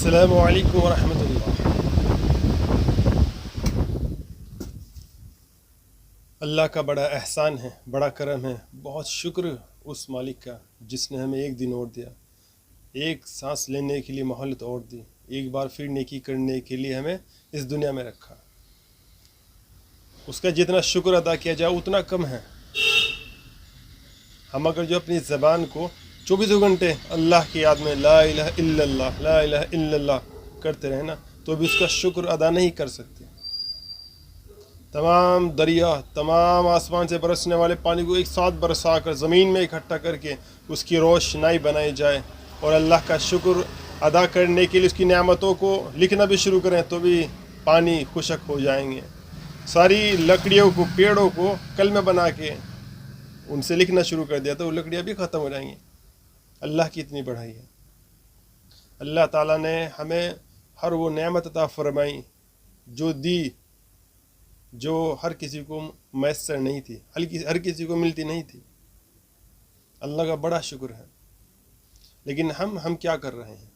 السلام علیکم ورحمۃ اللہ۔ اللہ کا بڑا احسان ہے، بڑا کرم ہے، بہت شکر اس مالک کا جس نے ہمیں ایک دن اور دیا، ایک سانس لینے کے لیے مہلت اور دی، ایک بار پھر نیکی کرنے کے لیے ہمیں اس دنیا میں رکھا۔ اس کا جتنا شکر ادا کیا جائے اتنا کم ہے۔ ہم اگر جو اپنی زبان کو 24 گھنٹے اللہ کی یاد میں لا الہ الا اللہ لا الہ الا اللہ کرتے رہے نا تو بھی اس کا شکر ادا نہیں کر سکتے۔ تمام دریا، تمام آسمان سے برسنے والے پانی کو ایک ساتھ برسا کر زمین میں اکٹھا کر کے اس کی روشنائی بنائی جائے اور اللہ کا شکر ادا کرنے کے لیے اس کی نعمتوں کو لکھنا بھی شروع کریں تو بھی پانی خشک ہو جائیں گے۔ ساری لکڑیوں کو، پیڑوں کو کلمہ بنا کے ان سے لکھنا شروع کر دیا تو وہ لکڑیاں بھی ختم ہو جائیں گی۔ اللہ کی اتنی بڑائی ہے۔ اللہ تعالیٰ نے ہمیں ہر وہ نعمت عطا فرمائی جو دی، جو ہر کسی کو میسر نہیں تھی، ہر کسی کو ملتی نہیں تھی۔ اللہ کا بڑا شکر ہے۔ لیکن ہم کیا کر رہے ہیں؟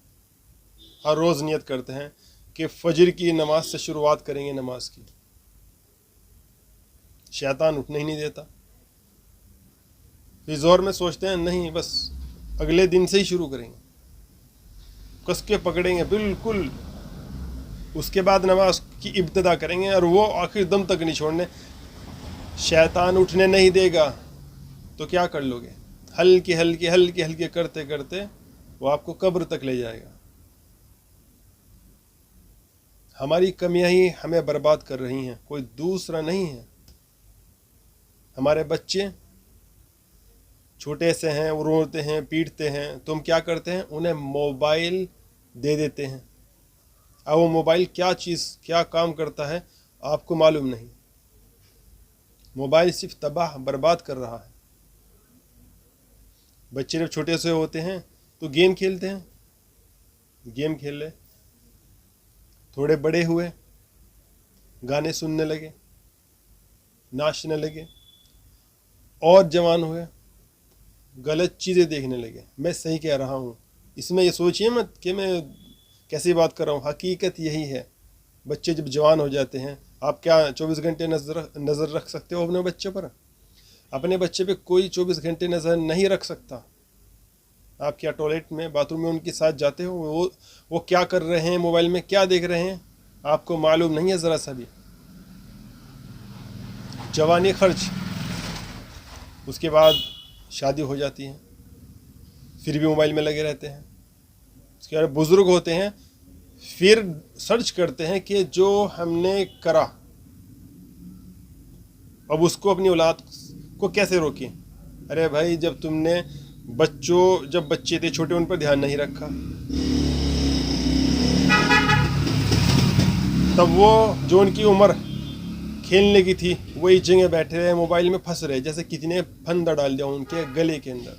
ہر روز نیت کرتے ہیں کہ فجر کی نماز سے شروعات کریں گے نماز کی، شیطان اٹھنے ہی نہیں دیتا۔ پھر زور میں سوچتے ہیں نہیں بس اگلے دن سے ہی شروع کریں گے، کس کے پکڑیں گے بالکل، اس کے بعد نماز کی ابتدا کریں گے اور وہ آخر دم تک نہیں چھوڑنے۔ شیطان اٹھنے نہیں دے گا تو کیا کر لو گے؟ ہلکے ہلکے ہلکے ہلکے کرتے کرتے وہ آپ کو قبر تک لے جائے گا۔ ہماری کمیاں ہی ہمیں برباد کر رہی ہیں، کوئی دوسرا نہیں ہے۔ ہمارے بچے چھوٹے سے ہیں، وہ روتے ہیں، پیٹتے ہیں، تو ہم کیا کرتے ہیں؟ انہیں موبائل دے دیتے ہیں۔ اب وہ موبائل کیا کام کرتا ہے آپ کو معلوم نہیں۔ موبائل صرف تباہ برباد کر رہا ہے۔ بچے جب چھوٹے سے ہوتے ہیں تو گیم کھیلتے ہیں، گیم کھیل لے، تھوڑے بڑے ہوئے گانے سننے لگے، ناچنے لگے، اور جوان ہوئے غلط چیزیں دیکھنے لگے۔ میں صحیح کہہ رہا ہوں، اس میں یہ سوچیے مت کہ میں کیسی بات کر رہا ہوں، حقیقت یہی ہے۔ بچے جب جوان ہو جاتے ہیں، آپ کیا 24 گھنٹے نظر رکھ سکتے ہو اپنے بچے پر؟ اپنے بچے پہ کوئی 24 گھنٹے نظر نہیں رکھ سکتا۔ آپ کیا ٹوائلٹ میں، باتھ روم میں ان کے ساتھ جاتے ہو؟ وہ کیا کر رہے ہیں، موبائل میں کیا دیکھ رہے ہیں، آپ کو معلوم نہیں ہے ذرا سا بھی۔ جوانی خرچ، اس کے بعد شادی ہو جاتی ہے، پھر بھی موبائل میں لگے رہتے ہیں۔ اس کے بعد بزرگ ہوتے ہیں، پھر سرچ کرتے ہیں کہ جو ہم نے کرا اب اس کو اپنی اولاد کو کیسے روکیں۔ ارے بھائی، جب تم نے جب بچے تھے چھوٹے ان پر دھیان نہیں رکھا، تب وہ جو ان کی عمر کھیلنے کی تھی وہی جگہ بیٹھے رہے، موبائل میں پھنس رہے، جیسے کسی نے پھندا ڈال دیا ان کے گلے کے اندر۔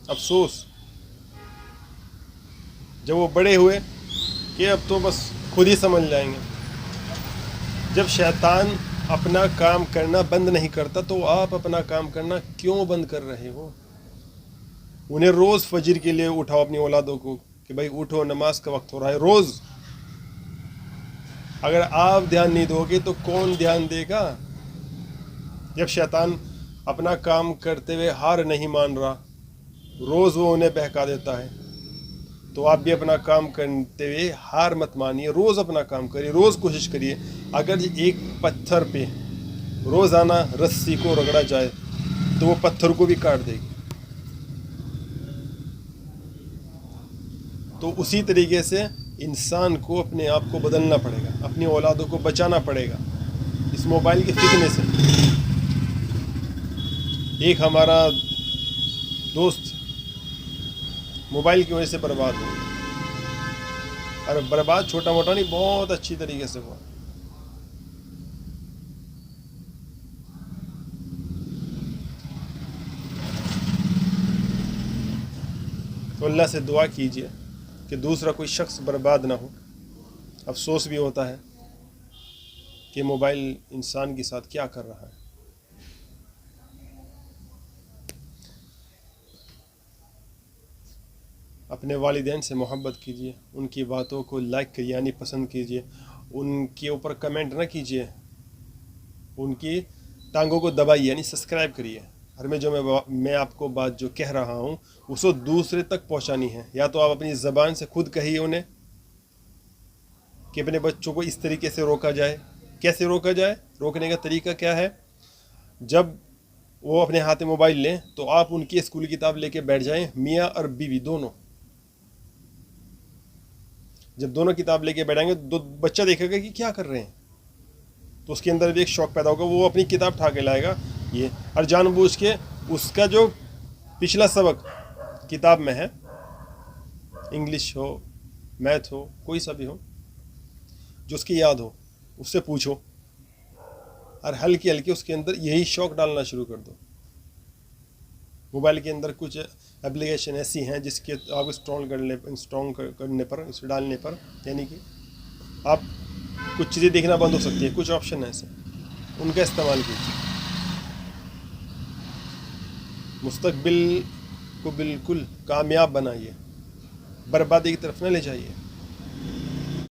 افسوس جب وہ بڑے ہوئے کہ اب تو بس خود ہی سمجھ جائیں گے۔ جب شیطان اپنا کام کرنا بند نہیں کرتا تو آپ اپنا کام کرنا کیوں بند کر رہے ہو؟ انہیں روز فجر کے لیے اٹھاؤ اپنی اولادوں کو کہ بھائی اٹھو، نماز کا وقت ہو رہا ہے، روز۔ اگر آپ دھیان نہیں دو گے تو کون دھیان دے گا؟ جب شیطان اپنا کام کرتے ہوئے ہار نہیں مان رہا، روز وہ انہیں بہکا دیتا ہے، تو آپ بھی اپنا کام کرتے ہوئے ہار مت مانیے، روز اپنا کام کریے، روز کوشش کریے۔ اگر ایک پتھر پہ روزانہ رسی کو رگڑا جائے تو وہ پتھر کو بھی کاٹ دے گی۔ تو اسی طریقے سے انسان کو اپنے آپ کو بدلنا پڑے گا، اپنی اولادوں کو بچانا پڑے گا اس موبائل کے فتنے سے۔ ایک ہمارا دوست موبائل کی وجہ سے برباد ہو گیا، اور برباد چھوٹا موٹا نہیں، بہت اچھی طریقے سے ہوا۔ تو اللہ سے دعا کیجیے کہ دوسرا کوئی شخص برباد نہ ہو۔ افسوس بھی ہوتا ہے کہ موبائل انسان کے ساتھ کیا کر رہا ہے۔ اپنے والدین سے محبت کیجیے، ان کی باتوں کو لائک کریے یعنی پسند کیجیے، ان کے اوپر کمنٹ نہ کیجیے، ان کی ٹانگوں کو دبائیے یعنی سبسکرائب کریے۔ ہر میں جو میں آپ کو بات جو کہہ رہا ہوں اس کو دوسرے تک پہنچانی ہے، یا تو آپ اپنی زبان سے خود کہیے انہیں کہ اپنے بچوں کو اس طریقے سے روکا جائے۔ کیسے روکا جائے؟ روکنے کا طریقہ کیا ہے؟ جب وہ اپنے ہاتھ میں موبائل لیں تو آپ ان کی اسکول کی کتاب لے کے بیٹھ جائیں، میاں اور بیوی دونوں۔ جب دونوں کتاب لے کے بیٹھیں گے تو بچہ دیکھے گا کہ کیا کر رہے ہیں، تو اس کے اندر بھی ایک شوق پیدا ہوگا، وہ اپنی کتاب اٹھا کے لائے گا یہ، اور جان بوجھ کے اس کا جو پچھلا سبق کتاب میں ہے، انگلش ہو، میتھ ہو، کوئی سا بھی ہو، جو اس کی یاد ہو اس سے پوچھو، اور ہلکی ہلکی اس کے اندر یہی شوق ڈالنا شروع کر دو۔ موبائل کے اندر کچھ اپلیکیشن ایسی ہیں جس کے آپ انسٹال کرنے پر، اسے ڈالنے پر یعنی کہ آپ کچھ چیزیں دیکھنا بند ہو سکتی ہیں، کچھ آپشن ایسے، ان کا استعمال کیجیے۔ مستقبل کو بالکل کامیاب بنائیے، بربادی کی طرف نہ لے جائیے۔